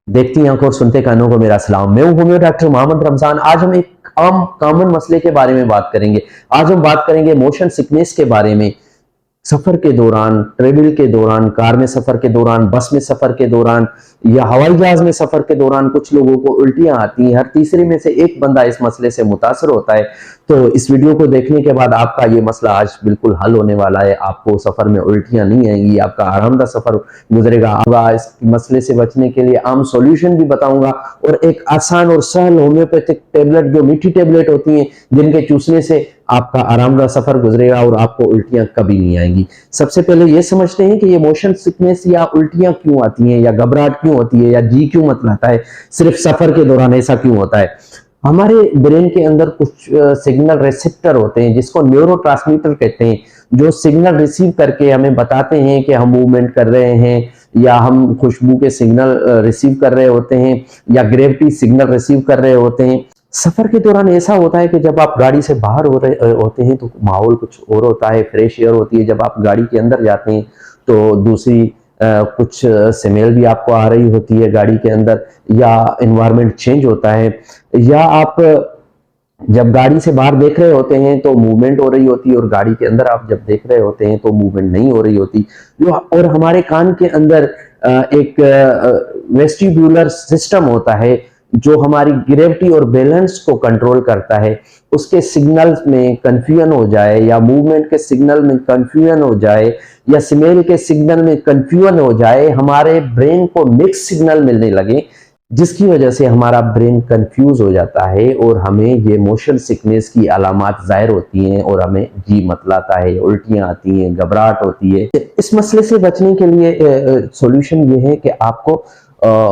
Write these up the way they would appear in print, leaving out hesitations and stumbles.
देखती आंखों और सुनते कानों को मेरा सलाम। मैं हूं होम्यो डॉक्टर मोहम्मद रमजान। आज हम एक आम कॉमन मसले के बारे में बात करेंगे। आज हम बात करेंगे मोशन सिकनेस के बारे में। सफर के दौरान, ट्रेवल के दौरान, कार में सफर के दौरान, बस में सफर के दौरान या हवाई जहाज में सफर के दौरान कुछ लोगों को उल्टियां आती हैं। हर तीसरे में से एक बंदा इस मसले से मुतासर होता है। तो इस वीडियो को देखने के बाद आपका ये मसला आज बिल्कुल हल होने वाला है। आपको सफर में उल्टियां नहीं आएंगी, आपका आरामदायक सफर गुजरेगा। इस मसले से बचने के लिए आम सॉल्यूशन भी बताऊंगा और एक आसान और सरल होम्योपैथिक टेबलेट, जो मीठी टेबलेट होती हैं जिनके चूसने से आपका आरामदायक सफर गुजरेगा और आपको उल्टियां कभी नहीं आएंगी। सबसे पहले ये समझते हैं कि ये मोशन सिकनेस या उल्टियां क्यों आती हैं, या घबराहट क्यों होती है, या जी क्यों मतलाता है, सिर्फ सफर के दौरान ऐसा क्यों होता है। हमारे ब्रेन के अंदर कुछ सिग्नल रिसेप्टर होते हैं जिसको न्यूरोट्रांसमीटर कहते हैं, जो सिग्नल रिसीव करके हमें बताते हैं कि हम मूवमेंट कर रहे हैं, या हम खुशबू के सिग्नल रिसीव कर रहे होते हैं, या ग्रेविटी सिग्नल रिसीव कर रहे होते हैं। सफर के दौरान ऐसा होता है कि जब आप गाड़ी से बाहर हो रहे होते हैं तो माहौल कुछ और होता है, फ्रेश एयर होती है। जब आप गाड़ी के अंदर जाते हैं तो दूसरी कुछ स्मेल भी आपको आ रही होती है गाड़ी के अंदर, या एनवायरनमेंट चेंज होता है, या आप जब गाड़ी से बाहर देख रहे होते हैं तो मूवमेंट हो रही होती है, और गाड़ी के अंदर आप जब देख रहे होते हैं तो मूवमेंट नहीं हो रही होती। जो और हमारे कान के अंदर एक वेस्टिब्यूलर सिस्टम होता है जो हमारी ग्रेविटी और बैलेंस को कंट्रोल करता है। उसके सिग्नल्स में कंफ्यूजन हो जाए, या मूवमेंट के सिग्नल में कंफ्यूजन हो जाए, या स्मेल के सिग्नल में कंफ्यूजन हो जाए, हमारे ब्रेन को मिक्स सिग्नल मिलने लगे, जिसकी वजह से हमारा ब्रेन कंफ्यूज हो जाता है और हमें ये मोशन सिकनेस की अलामात जाहिर होती हैं और हमें जी मतलाता है, उल्टियां आती हैं, घबराहट होती है। इस मसले से बचने के लिए सॉल्यूशन ये है कि आपको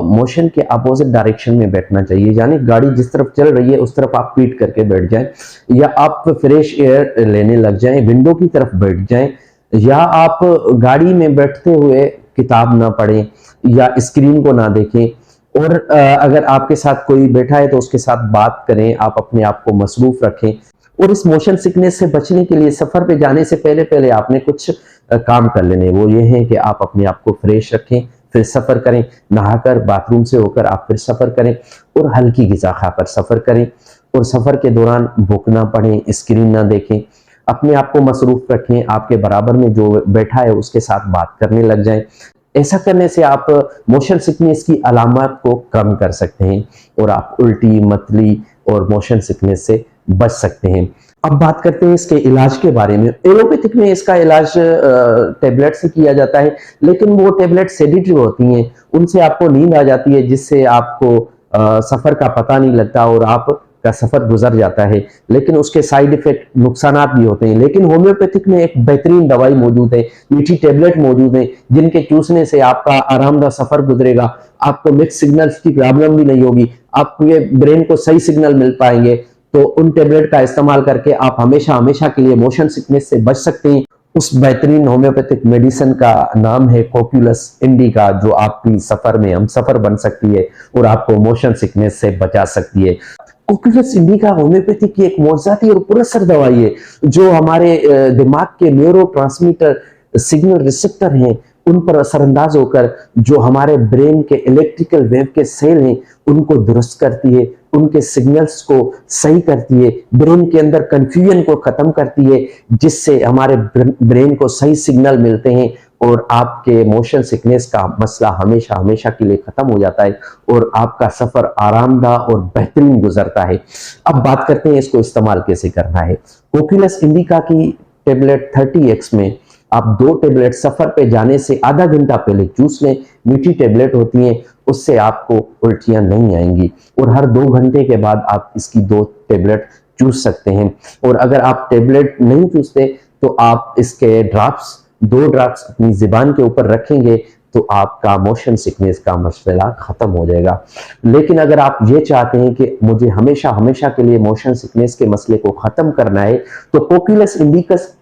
मोशन के अपोजिट डायरेक्शन में बैठना चाहिए। यानी गाड़ी जिस तरफ चल रही है उस तरफ आप पीट करके बैठ जाएं, या आप फ्रेश एयर लेने लग जाएं, विंडो की तरफ बैठ जाएं, या आप गाड़ी में बैठते हुए किताब ना पढ़ें या स्क्रीन को ना देखें। और अगर आपके साथ कोई बैठा है तो उसके साथ बात करें, आप अपने आप को मसरूफ रखें। और इस मोशन सिकनेस से बचने के लिए सफर पे जाने से पहले पहले आपने कुछ काम कर लेने। वो ये है कि आप अपने आप को फ्रेश रखें, फिर सफर करें, नहाकर बाथरूम से होकर आप फिर सफर करें, और हल्की ग़िज़ा खाकर सफर करें। और सफर के दौरान बुक ना पढ़ें, स्क्रीन ना देखें, अपने आप को मसरूफ रखें। आपके बराबर में जो बैठा है उसके साथ बात करने लग जाएं। ऐसा करने से आप मोशन सिकनेस की अलामत को कम कर सकते हैं और आप उल्टी, मतली और मोशन सिकनेस से बच सकते हैं। अब बात करते हैं इसके इलाज के बारे में। एलोपैथिक में इसका इलाज टेबलेट से किया जाता है, लेकिन वो टेबलेट सेडेटिव होती हैं, उनसे आपको नींद आ जाती है, जिससे आपको सफर का पता नहीं लगता और आपका सफर गुजर जाता है। लेकिन उसके साइड इफेक्ट, नुकसानात भी होते हैं। लेकिन होम्योपैथिक में एक बेहतरीन दवाई मौजूद है, मीठी टेबलेट मौजूद है, जिनके चूसने से आपका आरामदायक सफर गुजरेगा। आपको मिक्स सिग्नल्स की प्रॉब्लम भी नहीं होगी, आपके ब्रेन को सही सिग्नल मिल पाएंगे। तो उन टेबलेट का इस्तेमाल करके आप हमेशा हमेशा के लिए मोशन सिकनेस से बच सकते हैं। उस बेहतरीन होम्योपैथिक मेडिसिन का नाम है कोक्यूलस इंडिका, जो आपकी सफर में हम सफर बन सकती है और आपको मोशन सिकनेस से बचा सकती है। कोक्यूलस इंडिका होम्योपैथिक की एक मौजूदाती और पुरअसर दवाई है, जो हमारे दिमाग के न्यूरोट्रांसमीटर सिग्नल रिसेप्टर हैं उन पर असरअंदाज होकर जो हमारे ब्रेन के इलेक्ट्रिकल वेव के सेल हैं उनको दुरुस्त करती है, उनके सिग्नल्स को सही करती है, ब्रेन के अंदर कंफ्यूजन को खत्म करती है, जिससे हमारे ब्रेन को सही सिग्नल मिलते हैं और आपके मोशन सिकनेस का मसला हमेशा हमेशा के लिए खत्म हो जाता है और आपका सफर आरामदायक और बेहतरीन गुजरता है। अब बात करते हैं इसको इस्तेमाल कैसे करना है। कोक्यूलस इंडिका की टेबलेट 30x में आप 2 टेबलेट सफर पे जाने से आधा घंटा पहले चूस लें। मीठी टेबलेट होती हैं, उससे आपको उल्टियां नहीं आएंगी, और हर 2 घंटे के बाद आप इसकी 2 टेबलेट चूस सकते हैं। और अगर आप टेबलेट नहीं चूसते तो आप इसके ड्रॉप्स 2 ड्रॉप्स अपनी ज़ुबान के ऊपर रखेंगे तो आपका मोशन सिकनेस का मसला खत्म हो जाएगा। लेकिन अगर आप ये चाहते हैं कि मुझे हमेशा हमेशा के लिए मोशन सिकनेस के मसले को खत्म करना है, तो कोक्यूलस इंडिकस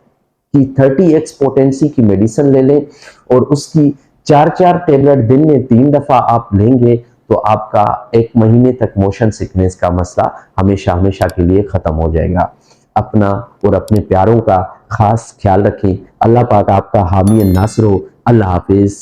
की 30x पोटेंसी की मेडिसिन ले लें, और उसकी 4-4 टेबलेट दिन में 3 दफा आप लेंगे तो आपका 1 महीने तक मोशन सिकनेस का मसला हमेशा हमेशा के लिए खत्म हो जाएगा। अपना और अपने प्यारों का खास ख्याल रखें। अल्लाह पाक आपका हामी नासर हो। अल्लाह हाफिज।